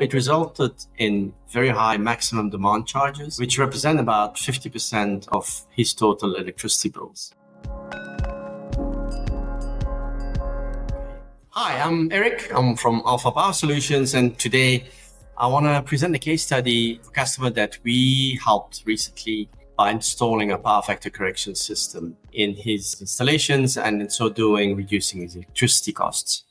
it resulted in very high maximum demand charges, which represent about 50% of his total electricity bills. Hi, I'm Eric. I'm from Alpha Power Solutions, and today I want to present a case study for a customer that we helped recently by installing a power factor correction system in his installations, and in so doing reducing his electricity costs.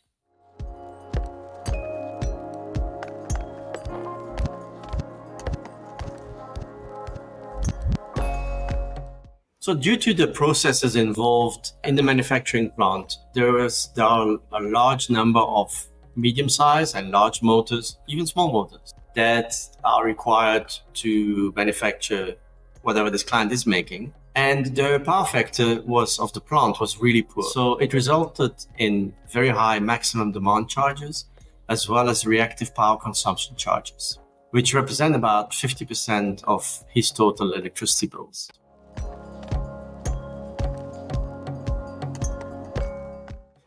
So due to the processes involved in the manufacturing plant, there are a large number of medium-sized and large motors, even small motors, that are required to manufacture whatever this client is making. And the power factor of the plant was really poor. So it resulted in very high maximum demand charges, as well as reactive power consumption charges, which represent about 50% of his total electricity bills.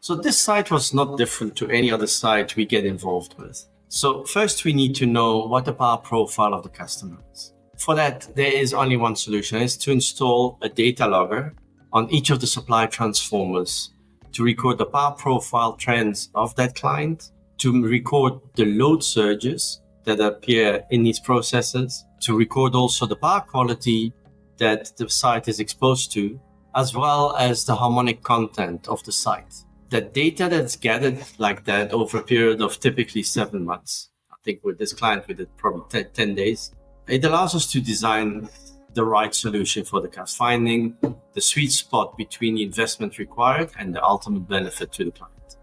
So this site was not different to any other site we get involved with. So first we need to know what the power profile of the customer is. For that, there is only one solution, is to install a data logger on each of the supply transformers to record the power profile trends of that client, to record the load surges that appear in these processes, to record also the power quality that the site is exposed to, as well as the harmonic content of the site. The data that's gathered like that over a period of typically 7 months, I think with this client we did probably 10 days, it allows us to design the right solution for the customer, finding the sweet spot between the investment required and the ultimate benefit to the client.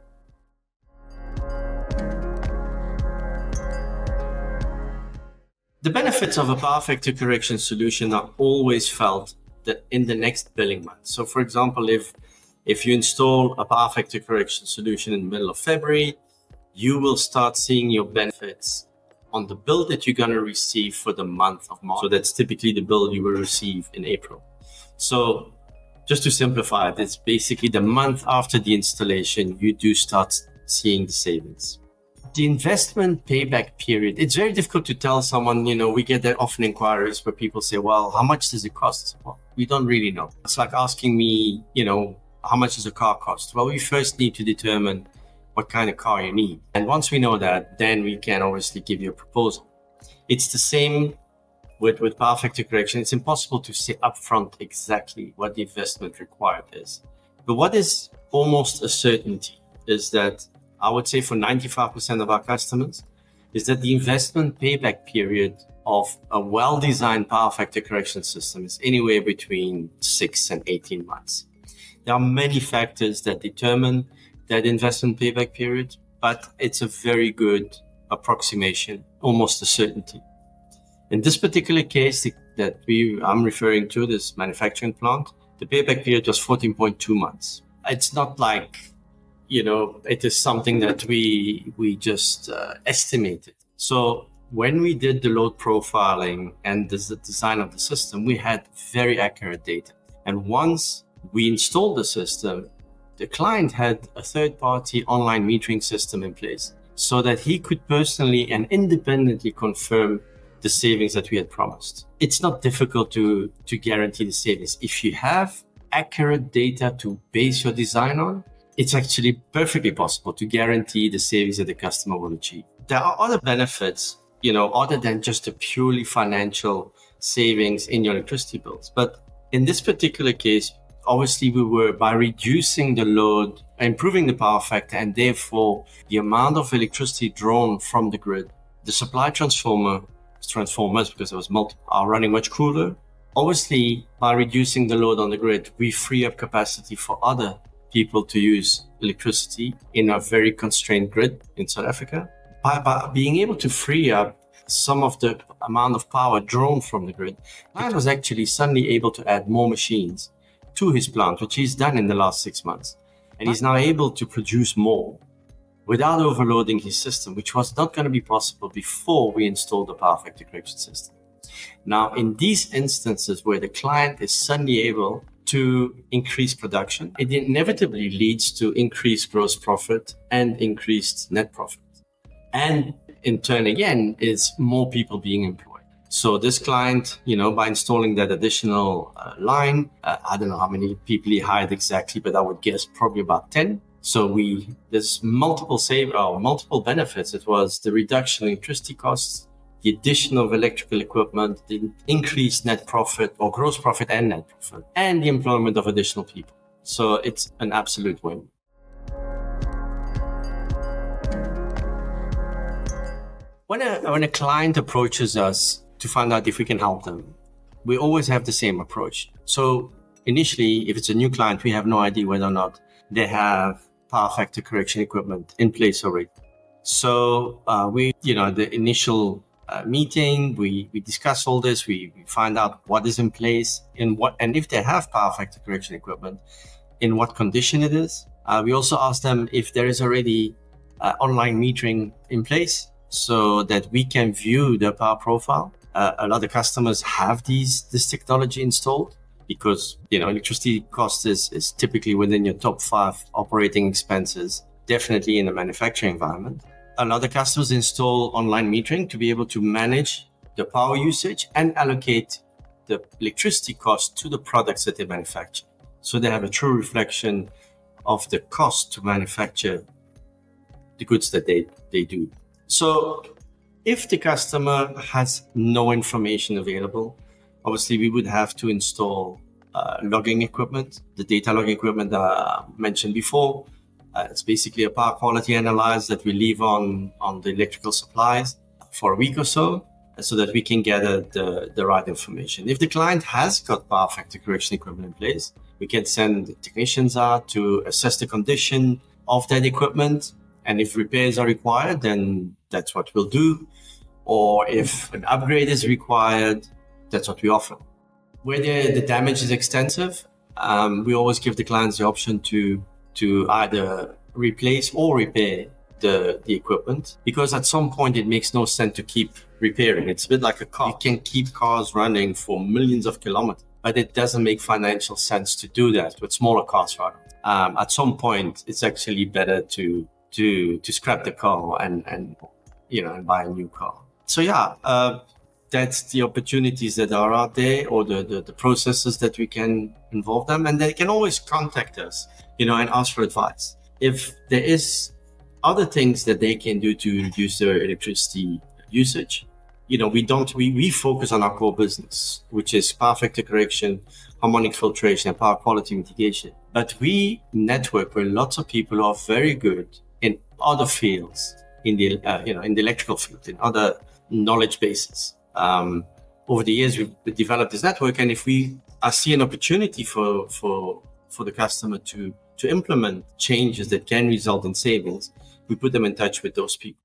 The benefits of a power factor correction solution are always felt in the next billing month. So for example, if you install a power factor correction solution in the middle of February, you will start seeing your benefits on the bill that you're going to receive for the month of March. So that's typically the bill you will receive in April. So just to simplify it, it's basically the month after the installation, you do start seeing the savings. The investment payback period, it's very difficult to tell someone, we get that often inquiries where people say, well, how much does it cost? Well, we don't really know. It's like asking me, how much does a car cost? Well, we first need to determine what kind of car you need. And once we know that, then we can obviously give you a proposal. It's the same with power factor correction. It's impossible to say upfront exactly what the investment required is. But what is almost a certainty is that I would say for 95% of our customers is that the investment payback period of a well-designed power factor correction system is anywhere between 6 and 18 months. There are many factors that determine that investment payback period, but it's a very good approximation, almost a certainty. In this particular case that I'm referring to, this manufacturing plant, the payback period was 14.2 months. It's not like, it is something that we just estimated. So when we did the load profiling and the design of the system, we had very accurate data. And once we installed the system, the client had a third-party online metering system in place so that he could personally and independently confirm the savings that we had promised. It's not difficult to guarantee the savings. If you have accurate data to base your design on, it's actually perfectly possible to guarantee the savings that the customer will achieve. There are other benefits, other than just the purely financial savings in your electricity bills. But in this particular case, obviously, we were, by reducing the load, improving the power factor, and therefore the amount of electricity drawn from the grid. The supply transformers, because there was multiple, are running much cooler. Obviously, by reducing the load on the grid, we free up capacity for other people to use electricity in a very constrained grid in South Africa. By being able to free up some of the amount of power drawn from the grid, the client was actually suddenly able to add more machines to his plant, which he's done in the last 6 months. And he's now able to produce more without overloading his system, which was not going to be possible before we installed the power factor correction system. Now, in these instances where the client is suddenly able to increase production, it inevitably leads to increased gross profit and increased net profit. And in turn again is more people being employed. So this client, by installing that additional line, I don't know how many people he hired exactly, but I would guess probably about 10. So there's multiple benefits. It was the reduction in electricity costs, the addition of electrical equipment, the increased net profit or gross profit and net profit, and the employment of additional people. So it's an absolute win. When a client approaches us to find out if we can help them, we always have the same approach. So initially, if it's a new client, we have no idea whether or not they have power factor correction equipment in place already. So the initial meeting, we discuss all this, we find out what is in place and if they have power factor correction equipment, in what condition it is. We also ask them if there is already online metering in place so that we can view their power profile. A lot of customers have this technology installed because electricity cost is typically within your top 5 operating expenses, definitely in a manufacturing environment. A lot of customers install online metering to be able to manage the power usage and allocate the electricity cost to the products that they manufacture. So they have a true reflection of the cost to manufacture the goods that they do. So if the customer has no information available, obviously we would have to install logging equipment, the data logging equipment that I mentioned before. It's basically a power quality analyzer that we leave on the electrical supplies for a week or so that we can gather the right information. If the client has got power factor correction equipment in place, we can send technicians out to assess the condition of that equipment. And if repairs are required, then that's what we'll do. Or if an upgrade is required, that's what we offer. Where the damage is extensive, we always give the clients the option to either replace or repair the equipment, because at some point it makes no sense to keep repairing. It's a bit like a car. You can keep cars running for millions of kilometers, but it doesn't make financial sense to do that with smaller cars running. At some point, it's actually better to scrap the car and buy a new car. So that's the opportunities that are out there, or the processes that we can involve them, and they can always contact us, and ask for advice. If there is other things that they can do to reduce their electricity usage, we focus on our core business, which is power factor correction, harmonic filtration, and power quality mitigation. But we network with lots of people who are very good in other fields, in the electrical field, in other knowledge bases. Over the years, we've developed this network, and if we see an opportunity for the customer to implement changes that can result in savings, we put them in touch with those people.